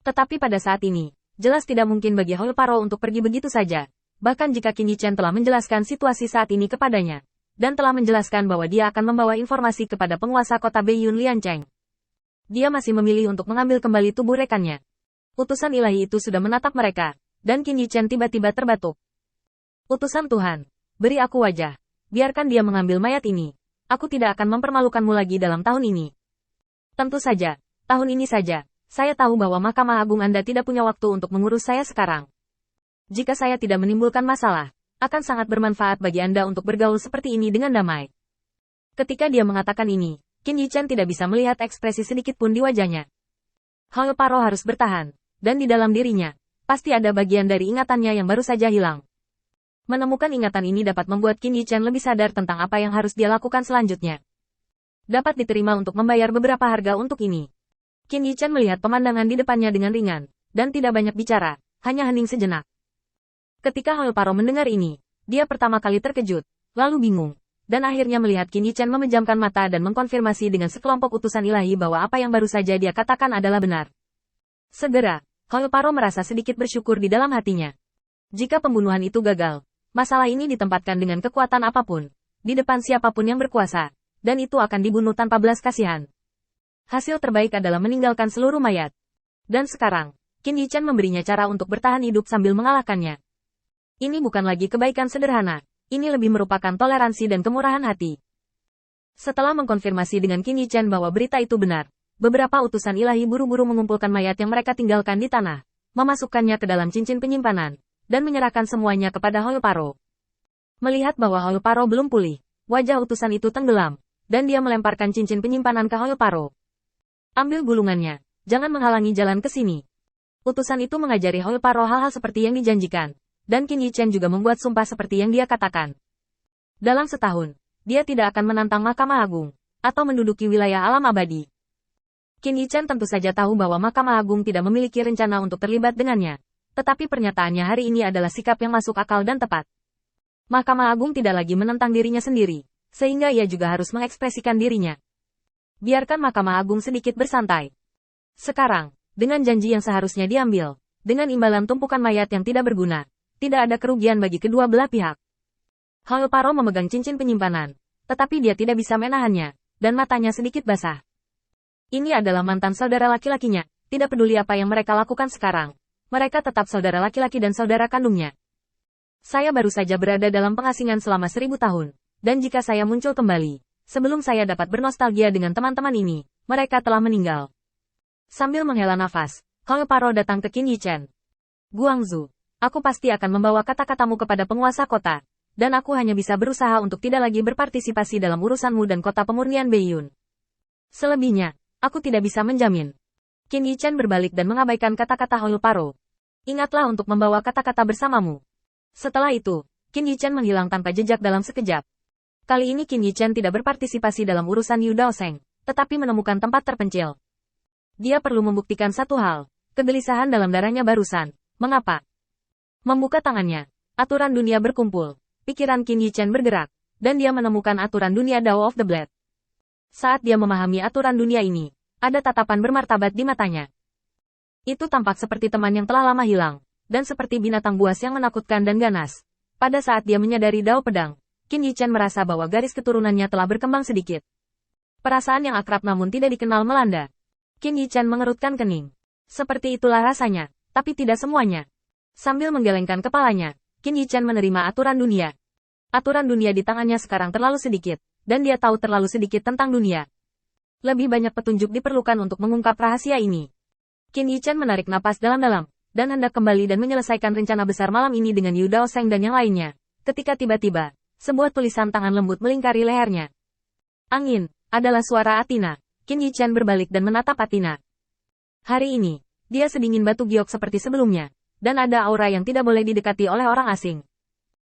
Tetapi pada saat ini, jelas tidak mungkin bagi Hall Paro untuk pergi begitu saja. Bahkan jika Qin Yichen telah menjelaskan situasi saat ini kepadanya, dan telah menjelaskan bahwa dia akan membawa informasi kepada penguasa kota Beiyun Liancheng. Dia masih memilih untuk mengambil kembali tubuh rekannya. Utusan ilahi itu sudah menatap mereka, dan Qin Yichen tiba-tiba terbatuk. Utusan Tuhan, beri aku wajah. Biarkan dia mengambil mayat ini. Aku tidak akan mempermalukanmu lagi dalam tahun ini. Tentu saja, tahun ini saja. Saya tahu bahwa Mahkamah Agung Anda tidak punya waktu untuk mengurus saya sekarang. Jika saya tidak menimbulkan masalah, akan sangat bermanfaat bagi Anda untuk bergaul seperti ini dengan damai. Ketika dia mengatakan ini, Qin Yichen tidak bisa melihat ekspresi sedikit pun di wajahnya. Hall Paro harus bertahan, dan di dalam dirinya, pasti ada bagian dari ingatannya yang baru saja hilang. Menemukan ingatan ini dapat membuat Qin Yichen lebih sadar tentang apa yang harus dia lakukan selanjutnya. Dapat diterima untuk membayar beberapa harga untuk ini. Qin Yichen melihat pemandangan di depannya dengan ringan, dan tidak banyak bicara, hanya hening sejenak. Ketika Hall Paro mendengar ini, dia pertama kali terkejut, lalu bingung, dan akhirnya melihat Qin Yichen memejamkan mata dan mengkonfirmasi dengan sekelompok utusan ilahi bahwa apa yang baru saja dia katakan adalah benar. Segera, Hall Paro merasa sedikit bersyukur di dalam hatinya. Jika pembunuhan itu gagal, masalah ini ditempatkan dengan kekuatan apapun, di depan siapapun yang berkuasa, dan itu akan dibunuh tanpa belas kasihan. Hasil terbaik adalah meninggalkan seluruh mayat. Dan sekarang, Qin Yichen memberinya cara untuk bertahan hidup sambil mengalahkannya. Ini bukan lagi kebaikan sederhana, ini lebih merupakan toleransi dan kemurahan hati. Setelah mengkonfirmasi dengan Qin Yichen bahwa berita itu benar, beberapa utusan ilahi buru-buru mengumpulkan mayat yang mereka tinggalkan di tanah, memasukkannya ke dalam cincin penyimpanan, dan menyerahkan semuanya kepada Hall Paro. Melihat bahwa Hall Paro belum pulih, wajah utusan itu tenggelam, dan dia melemparkan cincin penyimpanan ke Hall Paro. Ambil gulungannya, jangan menghalangi jalan ke sini. Utusan itu mengajari Hall Paro hal-hal seperti yang dijanjikan, dan Qin Yichen juga membuat sumpah seperti yang dia katakan. Dalam setahun, dia tidak akan menantang Mahkamah Agung, atau menduduki wilayah alam abadi. Qin Yichen tentu saja tahu bahwa Mahkamah Agung tidak memiliki rencana untuk terlibat dengannya, tetapi pernyataannya hari ini adalah sikap yang masuk akal dan tepat. Mahkamah Agung tidak lagi menentang dirinya sendiri, sehingga ia juga harus mengekspresikan dirinya. Biarkan Mahkamah Agung sedikit bersantai. Sekarang, dengan janji yang seharusnya diambil, dengan imbalan tumpukan mayat yang tidak berguna, tidak ada kerugian bagi kedua belah pihak. Hall Paro memegang cincin penyimpanan, tetapi dia tidak bisa menahannya, dan matanya sedikit basah. Ini adalah mantan saudara laki-lakinya, tidak peduli apa yang mereka lakukan sekarang. Mereka tetap saudara laki-laki dan saudara kandungnya. Saya baru saja berada dalam pengasingan selama 1000 tahun, dan jika saya muncul kembali, sebelum saya dapat bernostalgia dengan teman-teman ini, mereka telah meninggal. Sambil menghela nafas, Hall Paro datang ke Qin Yichen. Guangzhou, aku pasti akan membawa kata-katamu kepada penguasa kota, dan aku hanya bisa berusaha untuk tidak lagi berpartisipasi dalam urusanmu dan kota pemurnian Beiyun. Selebihnya, aku tidak bisa menjamin. Qin Yichen berbalik dan mengabaikan kata-kata Hall Paro. Ingatlah untuk membawa kata-kata bersamamu. Setelah itu, Qin Yichen menghilang tanpa jejak dalam sekejap. Kali ini Qin Yichen tidak berpartisipasi dalam urusan Yu Daosheng, tetapi menemukan tempat terpencil. Dia perlu membuktikan satu hal, kegelisahan dalam darahnya barusan. Mengapa? Membuka tangannya, aturan dunia berkumpul, pikiran Qin Yichen bergerak, dan dia menemukan aturan dunia Dao of the Blade. Saat dia memahami aturan dunia ini, ada tatapan bermartabat di matanya. Itu tampak seperti teman yang telah lama hilang, dan seperti binatang buas yang menakutkan dan ganas. Pada saat dia menyadari Dao Pedang, Qin Yichen merasa bahwa garis keturunannya telah berkembang sedikit. Perasaan yang akrab namun tidak dikenal melanda. Qin Yichen mengerutkan kening. Seperti itulah rasanya, tapi tidak semuanya. Sambil menggelengkan kepalanya, Qin Yichen menerima aturan dunia. Aturan dunia di tangannya sekarang terlalu sedikit, dan dia tahu terlalu sedikit tentang dunia. Lebih banyak petunjuk diperlukan untuk mengungkap rahasia ini. Qin Yichen menarik napas dalam-dalam, dan hendak kembali dan menyelesaikan rencana besar malam ini dengan Yu Daosheng dan yang lainnya. Ketika tiba-tiba, sebuah tulisan tangan lembut melingkari lehernya. Angin, adalah suara Athena. Qin Yichen berbalik dan menatap Athena. Hari ini, dia sedingin batu giok seperti sebelumnya, dan ada aura yang tidak boleh didekati oleh orang asing.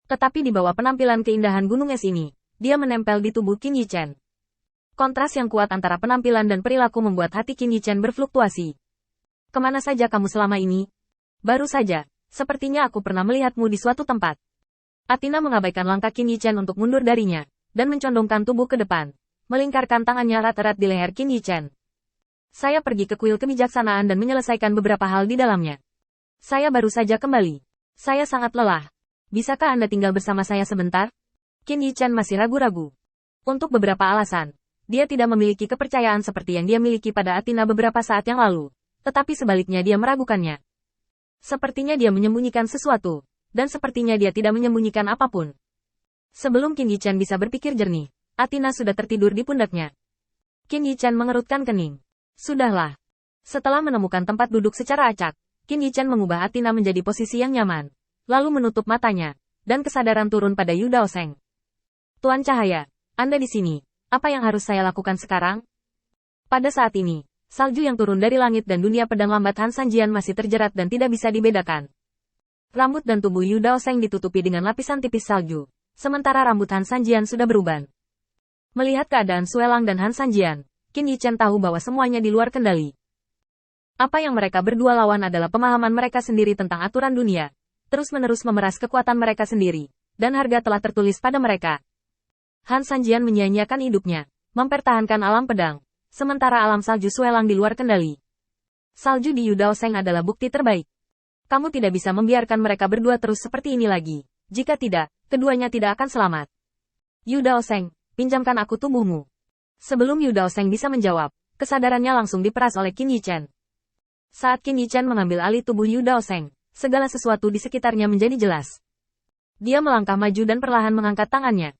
Tetapi di bawah penampilan keindahan gunung es ini, dia menempel di tubuh Qin Yichen. Kontras yang kuat antara penampilan dan perilaku membuat hati Qin Yichen berfluktuasi. Kemana saja kamu selama ini? Baru saja, sepertinya aku pernah melihatmu di suatu tempat. Athena mengabaikan langkah Qin Yichen untuk mundur darinya, dan mencondongkan tubuh ke depan, melingkarkan tangannya erat-erat di leher Qin Yichen. Saya pergi ke kuil kebijaksanaan dan menyelesaikan beberapa hal di dalamnya. Saya baru saja kembali. Saya sangat lelah. Bisakah Anda tinggal bersama saya sebentar? Qin Yichan masih ragu-ragu. Untuk beberapa alasan, dia tidak memiliki kepercayaan seperti yang dia miliki pada Athena beberapa saat yang lalu. Tetapi sebaliknya dia meragukannya. Sepertinya dia menyembunyikan sesuatu. Dan sepertinya dia tidak menyembunyikan apapun. Sebelum Qin Yichan bisa berpikir jernih, Athena sudah tertidur di pundaknya. Qin Yichan mengerutkan kening. Sudahlah. Setelah menemukan tempat duduk secara acak, Qin Yichan mengubah Athena menjadi posisi yang nyaman. Lalu menutup matanya. Dan kesadaran turun pada Yu Daoseng. Tuan Cahaya, Anda di sini. Apa yang harus saya lakukan sekarang? Pada saat ini, salju yang turun dari langit dan dunia pedang lambat Han Sanjian masih terjerat dan tidak bisa dibedakan. Rambut dan tubuh Yu Daoseng ditutupi dengan lapisan tipis salju. Sementara rambut Han Sanjian sudah beruban. Melihat keadaan Suelang dan Han Sanjian, Qin Yichan tahu bahwa semuanya di luar kendali. Apa yang mereka berdua lawan adalah pemahaman mereka sendiri tentang aturan dunia, terus-menerus memeras kekuatan mereka sendiri, dan harga telah tertulis pada mereka. Han Sanjian menyia-nyiakan hidupnya, mempertahankan alam pedang, sementara alam salju Suelang di luar kendali. Salju di Yu Daoseng adalah bukti terbaik. Kamu tidak bisa membiarkan mereka berdua terus seperti ini lagi. Jika tidak, keduanya tidak akan selamat. Yu Daoseng, pinjamkan aku tubuhmu. Sebelum Yu Daoseng bisa menjawab, kesadarannya langsung diperas oleh Qin Yichan. Saat Qin Yichan mengambil alih tubuh Yu Daoseng, segala sesuatu di sekitarnya menjadi jelas. Dia melangkah maju dan perlahan mengangkat tangannya,